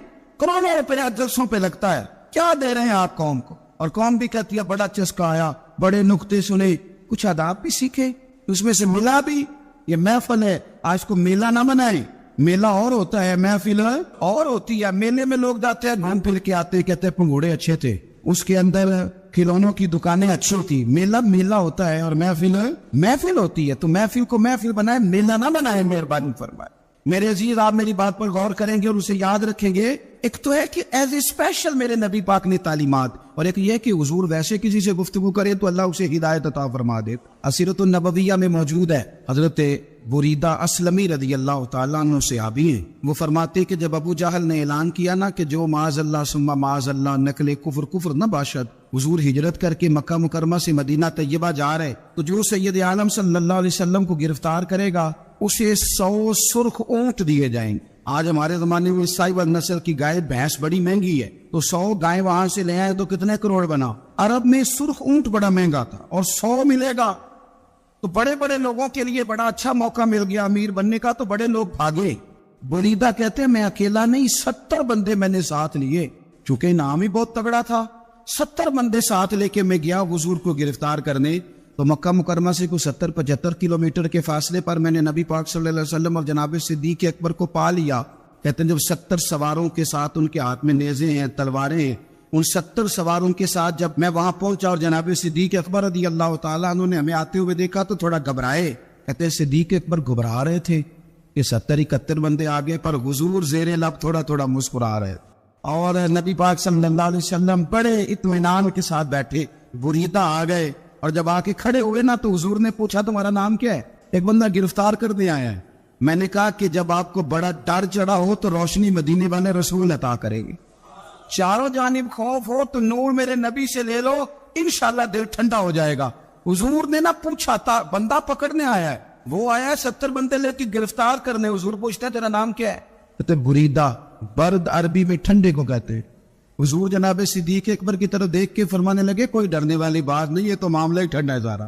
کروڑوں روپے جلسوں پہ لگتا ہے، کیا دے رہے ہیں آپ قوم کو، اور قوم بھی کہتی ہے بڑا چسکا آیا، بڑے نقطے سنے، کچھ آداب بھی سیکھے، اس میں سے ملا بھی، یہ محفل ہے، آج کو میلہ نہ منائیں، میلہ اور ہوتا ہے، محفل اور ہوتی ہے۔ میلے میں لوگ جاتے ہیں، گھوم پھر کے آتے، کہتے ہیں پنگوڑے اچھے تھے، اس کے اندر کھلونوں کی دکانیں اچھی تھی، میلہ میلہ ہوتا ہے اور محفل محفل ہوتی ہے، تو محفل کو محفل بنائے، میلہ نہ بنائے، مہربانی فرمائے۔ میرے عزیز، آپ میری بات پر غور کریں گے اور اسے یاد رکھیں گے، ایک تو ہے کہ ایز اے اسپیشل میرے نبی پاک نے تعلیمات، اور ایک یہ کہ حضور ویسے کسی سے گفتگو کرے تو اللہ اسے ہدایت عطا فرما دے۔ اسیرۃ النبویہ میں موجود ہے، حضرت بریدہ اسلمی رضی اللہ تعالیٰ عنہ صحابی ہیں، وہ فرماتے کہ جب ابو جہل نے اعلان کیا نا کہ جو معاذ اللہ ثم معاذ اللہ نقل کفر کفر نہ باشد، حضور ہجرت کر کے مکہ مکرمہ سے مدینہ طیبہ جا رہے، تو جو سید عالم صلی اللہ علیہ وسلم کو گرفتار کرے گا اسے 100 سرخ اونٹ دیے جائیں گے۔ آج ہمارے زمانے میں سائبر نسل کی گائے بھینس بڑی مہنگی ہے، تو 100 گائے وہاں سے لے آئے تو کتنے کروڑ بنا. عرب میں سرخ اونٹ بڑا مہنگا تھا اور 100 ملے گا تو بڑے بڑے لوگوں کے لیے بڑا اچھا موقع مل گیا امیر بننے کا، تو بڑے لوگ بھاگے. بریدہ کہتے ہیں میں اکیلا نہیں، 70 بندے میں نے ساتھ لیے، چونکہ انعام ہی بہت تگڑا تھا. 70 بندے ساتھ لے کے میں گیا حضور کو گرفتار کرنے. تو مکہ مکرمہ سے کوئی 70-75 کلومیٹر کے فاصلے پر میں نے نبی پاک صلی اللہ علیہ وسلم اور جناب صدیق اکبر کو پا لیا. کہتے ہیں جب 70 سواروں کے ساتھ، ان کے ہاتھ میں نیزے ہیں، تلواریں ہیں، ان 70 سواروں کے ساتھ جب میں وہاں پہنچا اور جناب صدیق اکبر رضی اللہ تعالیٰ عنہ نے ہمیں آتے ہوئے دیکھا تو تھوڑا گھبرائے. کہتے ہیں صدیق اکبر گھبرا رہے تھے کہ 70-71 بندے آگے، پر حضور زیر لب تھوڑا تھوڑا مسکرا رہے. اور نبی پاک صلی اللہ علیہ وسلم بڑے اطمینان کے ساتھ بیٹھے. بریدہ آ گئے اور جب آ کے کھڑے ہوئے نا تو حضور نے پوچھا تمہارا نام کیا ہے؟ ایک بندہ گرفتار کرنے آیا ہے. میں نے کہا کہ جب آپ کو بڑا ڈر چڑھا ہو تو روشنی مدینے والے رسول عطا کریں گے، چاروں جانب خوف ہو تو نور میرے نبی سے لے لو، انشاءاللہ دل ٹھنڈا ہو جائے گا. حضور نے نہ پوچھا تھا، بندہ پکڑنے آیا ہے، وہ آیا ہے 70 بندے لے کے گرفتار کرنے. حضور پوچھتے ہیں تیرا نام کیا ہے؟ کہتے بریدہ، برد عربی میں ٹھنڈے کو کہتے ہیں. حضور جناب صدیق اکبر کی طرف دیکھ کے فرمانے لگے کوئی ڈرنے والی بات نہیں ہے، تو معاملہ ہی ٹھنڈا ہے سارا.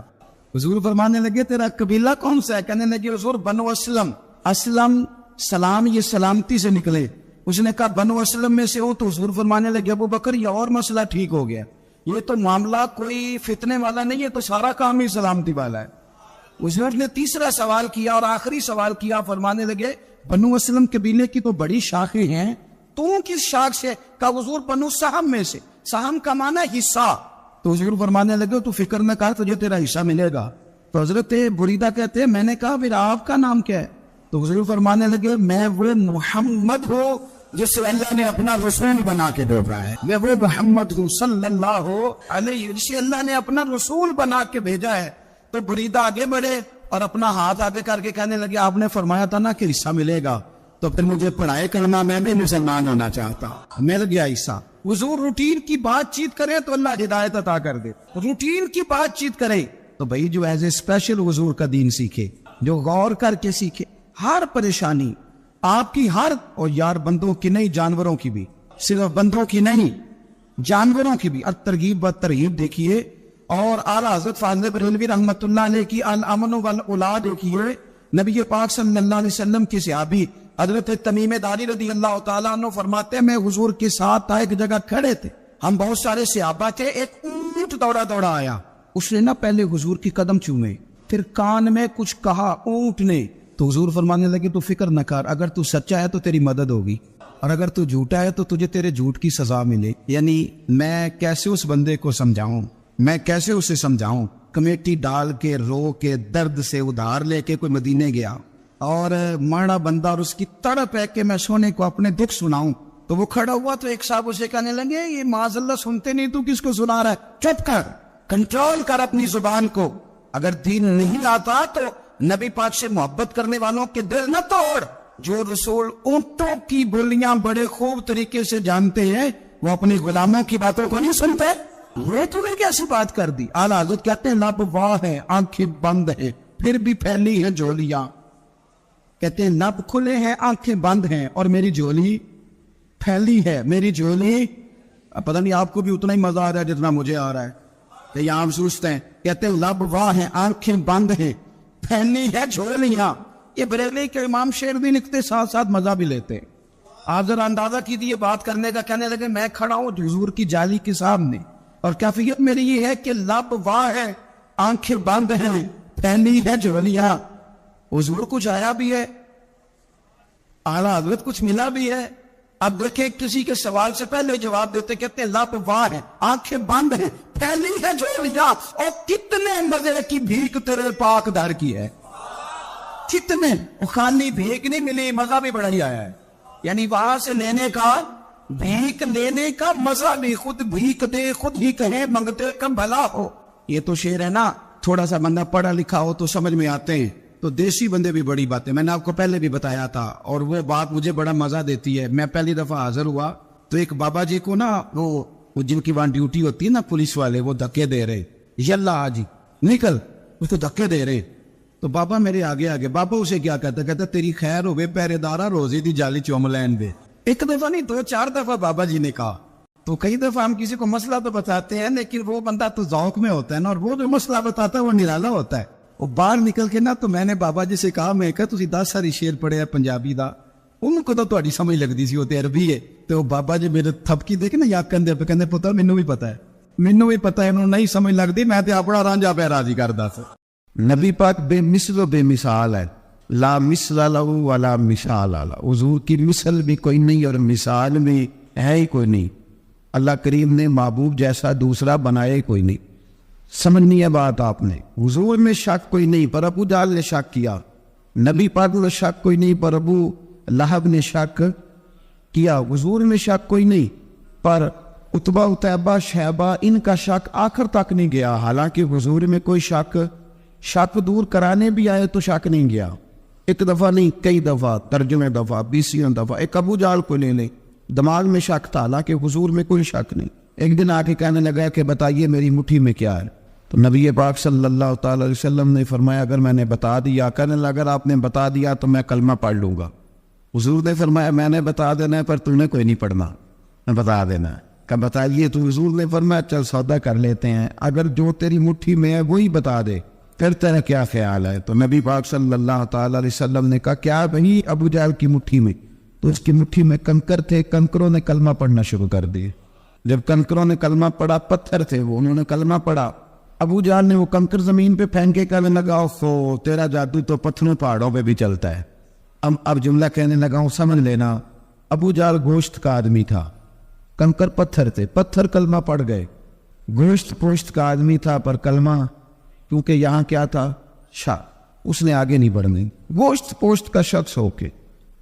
حضور فرمانے لگے تیرا قبیلہ کون سا ہے؟ کہنے لگے حضور بنو اسلم. اسلم سلام، یہ سلامتی سے نکلے. اس نے کہا بنو اسلم میں سے ہو. تو حضور فرمانے لگے ابو بکر یہ اور مسئلہ ٹھیک ہو گیا، یہ تو معاملہ کوئی فتنے والا نہیں ہے، تو سارا کام ہی سلامتی والا ہے. حضور نے تیسرا سوال کیا اور آخری سوال کیا. فرمانے لگے بنو اسلم قبیلے کی تو بڑی شاخیں ہیں، تو کس شاخ سے؟ کہا حضور بنو سہم میں سے. سہم کا معنی حصہ. تو حضور فرمانے لگے تو فکر نہ کر، تجھے تیرا حصہ ملے گا. تو حضرت بریدہ کہتے ہیں میں نے کہا پھر آپ کا نام کیا ہے؟ تو حضور فرمانے لگے میں وہ محمد ہوں جسے اللہ نے اپنا رسول بنا کے بھیجا ہے. میں وہ محمد ہوں صلی اللہ علیہ، جسے اللہ نے اپنا رسول بنا کے بھیجا ہے. تو بریدہ آگے بڑھے اور اپنا ہاتھ آگے کر کے کہنے لگے آپ نے فرمایا تھا نا کہ حصہ ملے گا، تو پھر مجھے پڑھائی کرنا، میں بھی مسلمان ہونا چاہتا ہوں. مل گیا حصہ. حضور روٹین کی بات چیت کرے تو اللہ ہدایت عطا کر دے. روٹین کی بات چیت کرے تو بھائی جو ایز اے اسپیشل حضور کا دین سیکھے، جو غور کر کے سیکھے. ہر پریشانی آپ کی، ہر، اور یار بندوں کی نہیں جانوروں کی بھی، صرف بندوں کی نہیں جانوروں کی بھی. ترغیب و ترہیب دیکھیے. اور اعلیٰ حضرت فاضل بریلوی رحمۃ اللہ علیہ کی الامن والاولاد دیکھیے. نبی پاک صلی اللہ علیہ وسلم کے صحابی حضرت تمیم داری رضی اللہ تعالیٰ عنہ فرماتے ہیں میں حضور کے ساتھ تھا، ایک جگہ کھڑے تھے ہم، بہت سارے صحابہ تھے. ایک اونٹ دوڑا دوڑا آیا، اس نے نہ پہلے حضور کی قدم چومے، پھر کان میں کچھ کہا اونٹ نے. تو حضور فرمانے لگے تو فکر نہ کر، اگر تو سچا ہے تو تیری مدد ہوگی، اور اگر تو جھوٹا ہے تو تجھے تیرے جھوٹ کی سزا ملے. یعنی میں کیسے اس بندے کو سمجھاؤں، میں کیسے اسے سمجھاؤں. کمیٹی ڈال کے رو کے درد سے ادھار لے کے کوئی مدینے گیا اور مارا بندہ، اور اس کی تڑپ ہے کہ میں سونے کو اپنے دکھ سناؤں. تو وہ کھڑا ہوا تو ایک صاحب اسے کہنے لگے یہ معاذ اللہ سنتے نہیں، تو کس کو سنا رہا ہے؟ چپ کر، کنٹرول کر اپنی زبان کو. اگر دین نہیں آتا تو نبی پاک سے محبت کرنے والوں کے دل نہ توڑ. جو رسول اونٹوں کی بولیاں بڑے خوب طریقے سے جانتے ہیں وہ اپنی غلاموں کی باتوں کو نہیں سنتے. یہ تو نے کیسی بات کر دی. اعلیٰ حضرت کہتے ہیں لب واہ ہے، آنکھیں بند ہیں، پھر بھی پھیلی ہیں جولیاں. کہتے ہیں لب کھلے ہیں، آنکھیں بند ہیں، اور میری جولی پھیلی ہے. میری جولی، پتہ نہیں آپ کو بھی اتنا ہی مزہ آ رہا ہے جتنا مجھے آ رہا ہے کہ یہاں ہم سوچتے ہیں. کہتے ہیں لب واہ ہیں، آنکھیں بند ہیں، پھیلی ہے جولیاں. یہ بریلوی کے امام شعر بھی لکھتے، ساتھ ساتھ مزہ بھی لیتے. آپ ذرا اندازہ کیجیے بات کرنے کا. کہنے لگے میں کھڑا ہوں حضور کی جالی کے سامنے اور کیفیت میری یہ ہے کہ لب واہ ہے، آنکھیں بند ہیں، پھیلی ہے جولیاں. حضور کچھ آیا بھی ہے، اعلیٰ حضرت کچھ ملا بھی ہے. اب دیکھیں کسی کے سوال سے پہلے جواب دیتے، کہتے ہیں لب واہ ہے، آنکھیں بند ہیں، پھیلی ہے جولیاں. اور کتنے مزے کی بھیک تیرے پاک در کی ہے، کتنے. خالی بھیک نہیں ملی، مزہ بھی بڑا ہی آیا ہے. یعنی وہاں سے لینے کا، بھیک لینے کا مزہ بھی، خود بھیک دے خود ہی کہے منگتے کم بھلا ہو. یہ تو شعر ہے نا، تھوڑا سا بندہ پڑھا لکھا ہو تو سمجھ میں آتے ہیں. تو دیسی بندے بھی بڑی باتیں، میں نے آپ کو پہلے بھی بتایا تھا، اور وہ بات مجھے بڑا مزہ دیتی ہے. میں پہلی دفعہ حاضر ہوا تو ایک بابا جی کو نا، وہ جن کی وہاں ڈیوٹی ہوتی ہے نا پولیس والے، وہ دھکے دے رہے، یلا جی نکل، اس کو دھکے دے رہے. تو بابا میرے آگے آگے، بابا اسے کیا کہتا، کہتا تیری خیر ہوئے پہرے دارا روزے دی جالی چوم لین دے۔ ایک دفعہ نہیں 2-4 دفعہ بابا جی نے کہا۔ تو کئی دفعہ ہم کسی کو مسئلہ تو بتاتے ہیں، لیکن وہ بندہ تو ذوق میں ہوتا ہے نا، اور وہ جو مسئلہ بتاتا ہے وہ نرالا ہوتا ہے۔ وہ باہر نکل کے نا، تو میں نے بابا جی سے کہا، میں کہا تسی 10 ساری شعر پڑھے ہے پنجابی دا، ان کو تو تہاڈی سمجھ لگدی سی، وہ تے عربی ہے۔ تو بابا جی میرے تھپکی دے کے نا یا کندھے پہ کہندے پتر مینوں بھی پتا ہے، مینوں بھی پتا ہے، انہوں نہیں سمجھ لگدی، میں تے اپنا رانجا پہ راضی کردا سی۔ نبی پاک بے مثل و بے مثال ہے، لا مثل لہ ولا مثال لہ، حضور کی مثل بھی کوئی نہیں اور مثال بھی ہے ہی کوئی نہیں۔ اللہ کریم نے محبوب جیسا دوسرا بنایا ہی کوئی نہیں۔ سمجھنی ہے بات آپ نے، حضور میں شک کوئی نہیں، پر ابو جہل نے شک کیا۔ نبی پاک میں شک کوئی نہیں، پر ابو لہب نے شک کیا۔ حضور میں شک کوئی نہیں، پر عتبہ عتیبہ شیبہ ان کا شک آخر تک نہیں گیا، حالانکہ حضور میں کوئی شک دور کرانے بھی آئے تو شک نہیں گیا۔ ایک دفعہ نہیں، کئی دفعہ، ترجمے دفعہ، 20 دفعہ۔ ایک ابو جہل کو لے لیں، دماغ میں شک تھا، حالانکہ حضور میں کوئی شک نہیں۔ ایک دن آ کے کہنے لگا کہ بتائیے میری مٹھی میں کیا ہے، تو نبی پاک صلی اللہ تعالی علیہ وسلم نے فرمایا اگر میں نے بتا دیا، کہنے لگا اگر آپ نے بتا دیا تو میں کلمہ پڑھ لوں گا۔ حضور نے فرمایا میں نے بتا دینا ہے، پر تم نے کوئی نہیں پڑھنا، میں بتا دینا ہے۔ کہ بتائیے، تو حضور نے فرمایا چل سودا کر لیتے ہیں، اگر جو تیری مٹھی میں ہے وہی بتا دے، پھر تیرا کیا خیال ہے؟ تو نبی پاک صلی اللہ تعالی علیہ وسلم نے کہا کیا وہی ابو جہل کی مٹھی میں؟ تو اس کی مٹھی میں کنکر تھے، کنکروں نے کلمہ پڑھنا شروع کر دیے۔ جب کنکروں نے کلمہ پڑھا، پتھر تھے وہ، انہوں نے کلمہ پڑھا۔ ابو جہل نے وہ کنکر زمین پہ پھینکے کہنے لگا اوفو تیرا جادو تو پتھروں پہاڑوں پہ بھی چلتا ہے۔ اب جملہ کہنے لگا ہوں، سمجھ لینا، ابو جہل گوشت کا آدمی تھا، کنکر پتھر تھے، پتھر کلمہ پڑھ گئے۔ گوشت پوشت کا آدمی تھا، پر کلمہ کیونکہ یہاں کیا تھا، اس نے آگے نہیں بڑھنے، گوشت پوشت کا شخص ہو کے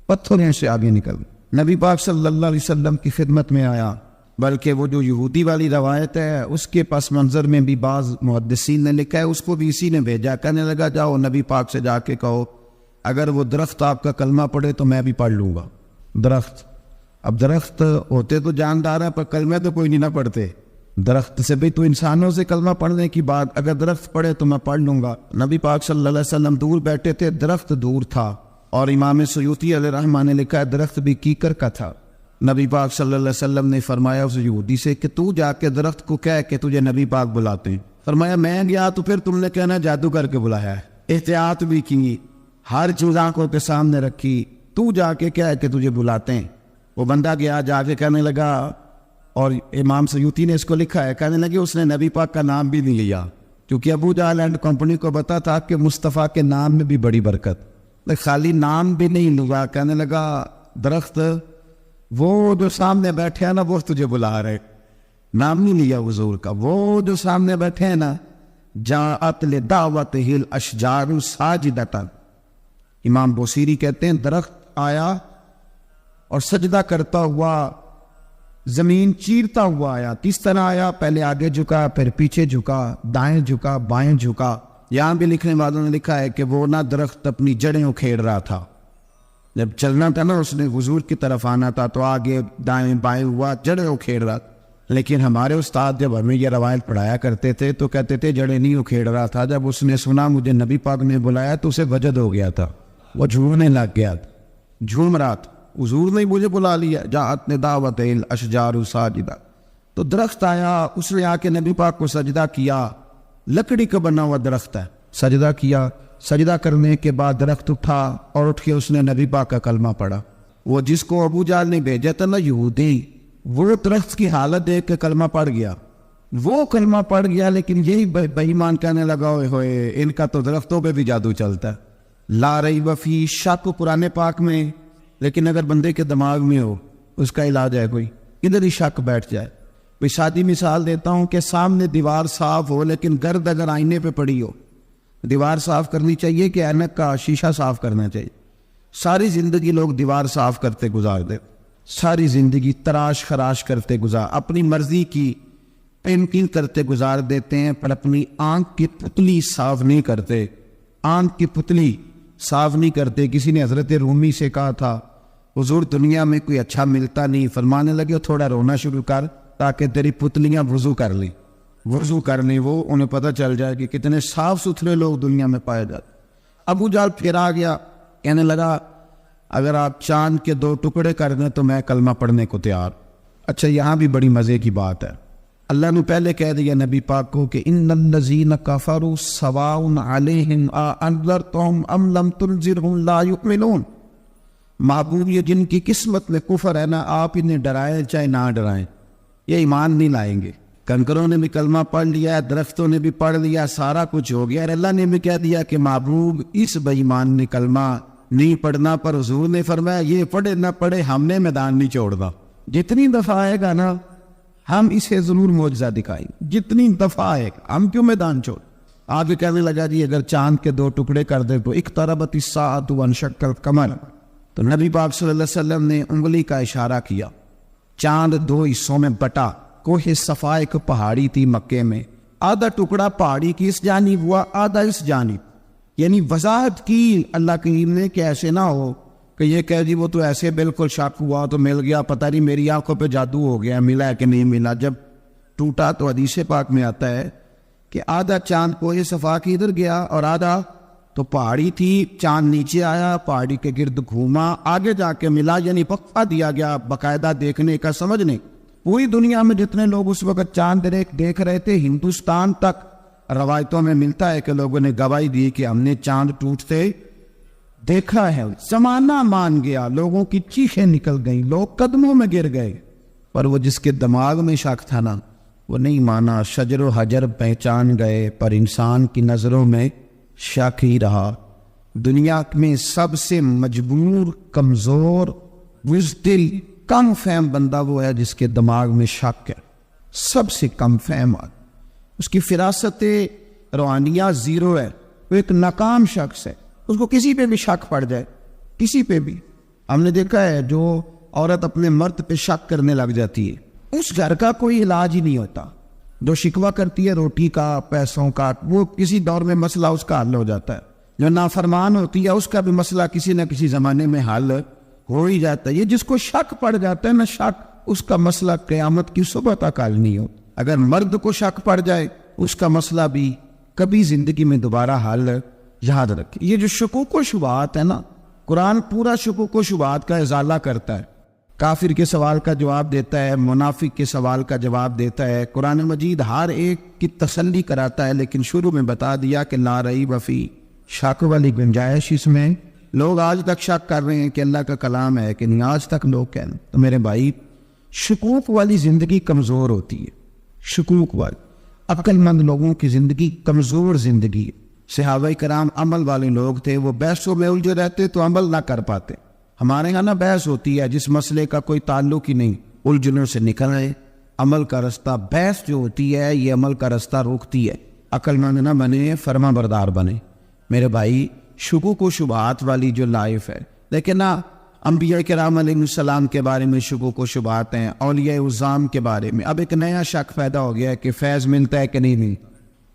پتھروں سے آگے نکل نبی پاک صلی اللہ علیہ وسلم کی خدمت میں آیا۔ بلکہ وہ جو یہودی والی روایت ہے اس کے پس منظر میں بھی بعض محدثین نے لکھا ہے، اس کو بھی اسی نے بھیجا، کہنے لگا جاؤ نبی پاک سے جا کے کہو اگر وہ درخت آپ کا کلمہ پڑھے تو میں بھی پڑھ لوں گا۔ درخت، اب درخت ہوتے تو جاندار ہیں، پر کلمہ تو کوئی نہیں نہ پڑھتے۔ درخت سے بھی تو انسانوں سے کلمہ پڑھنے کی بات، اگر درخت پڑھے تو میں پڑھ لوں گا۔ نبی پاک صلی اللہ علیہ وسلم دور بیٹھے تھے، درخت دور تھا، اور امام سیوطی علیہ رحمہ نے لکھا ہے درخت بھی کیکر کا تھا۔ نبی پاک صلی اللہ علیہ وسلم نے فرمایا اس یہودی سے کہ تو جا کے درخت کو کہہ کہ تجھے نبی پاک بلاتے ہیں۔ فرمایا میں گیا تو پھر تم نے کہنا جادو کر کے بلایا ہے۔ احتیاط بھی کی، ہر چیز آنکھوں کے سامنے رکھی، تو جا کے کہہ کہ تجھے بلاتے ہیں۔ وہ بندہ گیا، جا کے کہنے لگا، اور امام سیوطی نے اس کو لکھا ہے، کہنے لگے اس نے نبی پاک کا نام بھی نہیں لیا، کیونکہ ابو جہل اینڈ کمپنی کو پتا تھا کہ مصطفیٰ کے نام میں بھی بڑی برکت، خالی نام بھی نہیں لگا۔ کہنے لگا درخت وہ جو سامنے بیٹھے ہیں نا وہ تجھے بلا رہے، نام نہیں لیا حضور کا، وہ جو سامنے بیٹھے ہیں نا، جاءت لدعوتہ الاشجار ساجدۃ۔ امام بوصیری کہتے ہیں درخت آیا اور سجدہ کرتا ہوا، زمین چیرتا ہوا آیا۔ کس طرح آیا؟ پہلے آگے جھکا، پھر پیچھے جھکا، دائیں جھکا، بائیں جھکا۔ یہاں بھی لکھنے والوں نے لکھا ہے کہ وہ نہ درخت اپنی جڑیں اکھیڑ رہا تھا، جب چلنا تھا نا اس نے حضور کی طرف آنا تھا تو آگے دائیں بائیں ہوا، جڑیں اکھیڑ رہا۔ لیکن ہمارے استاد جب ہمیں یہ روایت پڑھایا کرتے تھے تو کہتے تھے جڑیں نہیں اکھیڑ رہا تھا، جب اس نے سنا مجھے نبی پاک نے بلایا تو اسے وجد ہو گیا تھا، وہ جھومنے لگ گیا، جھوم رہا تھا، حضور نے مجھے بلا لیا، جاءت لدعوتہ الاشجار ساجدۃ۔ تو درخت آیا، اس نے آ کے نبی پاک کو سجدہ کیا، لکڑی کا بنا ہوا درخت ہے، سجدہ کیا۔ سجدہ کرنے کے بعد درخت اٹھا اور اٹھ کے اس نے نبی پاک کا کلمہ پڑھا۔ وہ جس کو ابو جہل نے بھیجا تھا نا یہودی، وہ درخت کی حالت دیکھ کے کلمہ پڑھ گیا، وہ کلمہ پڑھ گیا، لیکن یہی بے ایمان کہنے لگا ہوئے ہوئے ان کا تو درختوں پہ بھی جادو چلتا ہے۔ لا ریب فی، شک قرآن پاک میں، لیکن اگر بندے کے دماغ میں ہو اس کا علاج ہے کوئی، ادھر ہی شک بیٹھ جائے۔ بھئی شادی مثال دیتا ہوں کہ سامنے دیوار صاف ہو لیکن گرد اگر آئینے پہ پڑی ہو، دیوار صاف کرنی چاہیے کہ اینک کا شیشہ صاف کرنا چاہیے؟ ساری زندگی لوگ دیوار صاف کرتے گزار دے، ساری زندگی تراش خراش کرتے گزار، اپنی مرضی کی پینٹنگ کرتے گزار دیتے ہیں، پر اپنی آنکھ کی پتلی صاف نہیں کرتے، آنکھ کی پتلی صاف نہیں کرتے۔ کسی نے حضرت رومی سے کہا تھا حضور دنیا میں کوئی اچھا ملتا نہیں، فرمانے لگے تھوڑا رونا شروع کر تاکہ تیری پتلیاں وضو کر لیں، وضو کر لیں، وہ انہیں پتہ چل جائے کہ کتنے صاف ستھرے لوگ دنیا میں پائے جاتے۔ ابو جہل پھر آ گیا، کہنے لگا اگر آپ چاند کے 2 ٹکڑے کر دیں تو میں کلمہ پڑھنے کو تیار۔ اچھا یہاں بھی بڑی مزے کی بات ہے، اللہ نے پہلے کہہ دیا نبی پاک کو کہ ان الذین کفروا سواء علیہم اانذرتہم ام لم تنذرہم لا یؤمنون۔ محبوب یہ جن کی قسمت میں کفر ہے نا، آپ انہیں ڈرائیں چاہے نہ ڈرائیں، یہ ایمان نہیں لائیں گے۔ کنکروں نے بھی کلمہ پڑھ لیا، درختوں نے بھی پڑھ لیا، سارا کچھ ہو گیا، اور اللہ نے بھی کہہ دیا کہ محبوب اس بے ایمان نے کلمہ نہیں پڑھنا، پر حضور نے فرمایا یہ پڑھے نہ پڑھے ہم نے میدان نہیں چھوڑنا، جتنی دفعہ آئے گا نا ہم اسے ضرور معجزہ دکھائیں، جتنی دفعہ آئے گا ہم کیوں میدان چھوڑ۔ آگے کہنے لگا جی اگر چاند کے 2 ٹکڑے کر دے تو اقتربت الساعۃ وانشق القمر، تو نبی پاک صلی اللہ علیہ وسلم نے انگلی کا اشارہ کیا، چاند 2 حصوں میں بٹا۔ کوہ صفا ایک پہاڑی تھی مکے میں، آدھا ٹکڑا پہاڑی کی اس جانب ہوا، آدھا اس جانب، یعنی وضاحت کی اللہ کریم نے کہ ایسے نہ ہو کہ یہ کہہ جی وہ تو ایسے بالکل شک ہوا تو مل گیا، پتہ نہیں میری آنکھوں پہ جادو ہو گیا، ملا ہے کہ نہیں ملا۔ جب ٹوٹا تو حدیث پاک میں آتا ہے کہ آدھا چاند کوہ صفا کی ادھر گیا اور آدھا تو پہاڑی تھی، چاند نیچے آیا، پہاڑی کے گرد گھوما، آگے جا کے ملا، یعنی وقفہ دیا گیا باقاعدہ دیکھنے کا، سمجھنے۔ پوری دنیا میں جتنے لوگ اس وقت چاند دیکھ رہے تھے، ہندوستان تک روایتوں میں ملتا ہے کہ لوگوں نے گواہی دی کہ ہم نے چاند ٹوٹتے دیکھا ہے۔ زمانہ مان گیا، لوگوں کی چیخیں نکل گئیں، لوگ قدموں میں گر گئے، پر وہ جس کے دماغ میں شک تھا نا وہ نہیں مانا۔ شجر و حجر پہچان گئے پر انسان کی نظروں میں شک ہی رہا۔ دنیا میں سب سے مجبور، کمزور، بزدل، کم فہم بندہ وہ ہے جس کے دماغ میں شک ہے، سب سے کم فہم آدمی، اس کی فراست روحانیہ زیرو ہے، وہ ایک ناکام شخص ہے، اس کو کسی پہ بھی شک پڑ جائے، کسی پہ بھی۔ ہم نے دیکھا ہے جو عورت اپنے مرد پہ شک کرنے لگ جاتی ہے اس گھر کا کوئی علاج ہی نہیں ہوتا، جو شکوہ کرتی ہے روٹی کا، پیسوں کا، وہ کسی دور میں مسئلہ اس کا حل ہو جاتا ہے، جو نافرمان ہوتی ہے اس کا بھی مسئلہ کسی نہ کسی زمانے میں حل ہو ہی جاتا ہے۔ یہ جس کو شک پڑ جاتا ہے نا، شک، اس کا مسئلہ قیامت کی صبح تک حل نہیں ہوتا۔ اگر مرد کو شک پڑ جائے اس کا مسئلہ بھی کبھی زندگی میں دوبارہ حل یاد رکھے۔ یہ جو شکوک و شبہات ہے نا، قرآن پورا شکوک و شبہات کا ازالہ کرتا ہے، کافر کے سوال کا جواب دیتا ہے، منافق کے سوال کا جواب دیتا ہے۔ قرآن مجید ہر ایک کی تسلی کراتا ہے، لیکن شروع میں بتا دیا کہ لا ریب فی، شک والی گنجائش اس میں۔ لوگ آج تک شک کر رہے ہیں کہ اللہ کا کلام ہے کہ نہیں، آج تک لوگ کہہ، تو میرے بھائی شکوک والی زندگی کمزور ہوتی ہے، شکوک والی۔ عقل مند لوگوں کی زندگی کمزور زندگی ہے۔ صحابہ کرام عمل والے لوگ تھے، وہ بحثوں میں الجھے رہتے تو عمل نہ کر پاتے۔ ہمارے یہاں نا بحث ہوتی ہے جس مسئلے کا کوئی تعلق ہی نہیں، الجھنوں سے نکل آئے، عمل کا رستہ، بحث جو ہوتی ہے یہ عمل کا رستہ روکتی ہے۔ عقل مند نہ بنے، فرما بردار بنے۔ میرے بھائی شکوک و شبہات والی جو لائف ہے، لیکن نا انبیاء کرام علیہ السلام کے بارے میں شکوک و شبہات ہیں، اولیاء عظام کے بارے میں۔ اب ایک نیا شک پیدا ہو گیا ہے کہ فیض ملتا ہے کہ نہیں ملتا۔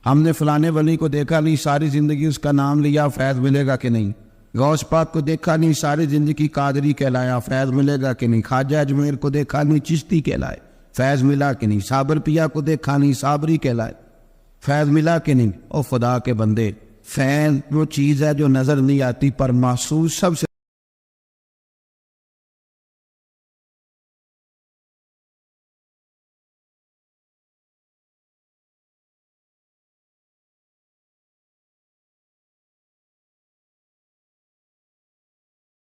ہم نے فلانے ولی کو دیکھا نہیں، ساری زندگی اس کا نام لیا، فیض ملے گا کہ نہیں۔ غوث پاک کو دیکھا نہیں، ساری زندگی قادری کہلایا، فیض ملے گا کہ نہیں۔ خواجہ اجمیر کو دیکھا نہیں، چشتی کہلائے، فیض ملا کہ نہیں۔ صابر پیا کو دیکھا نہیں، صابری کہلائے، فیض ملا کہ نہیں۔ او خدا کے بندے، فیض وہ چیز ہے جو نظر نہیں آتی پر محسوس سب سے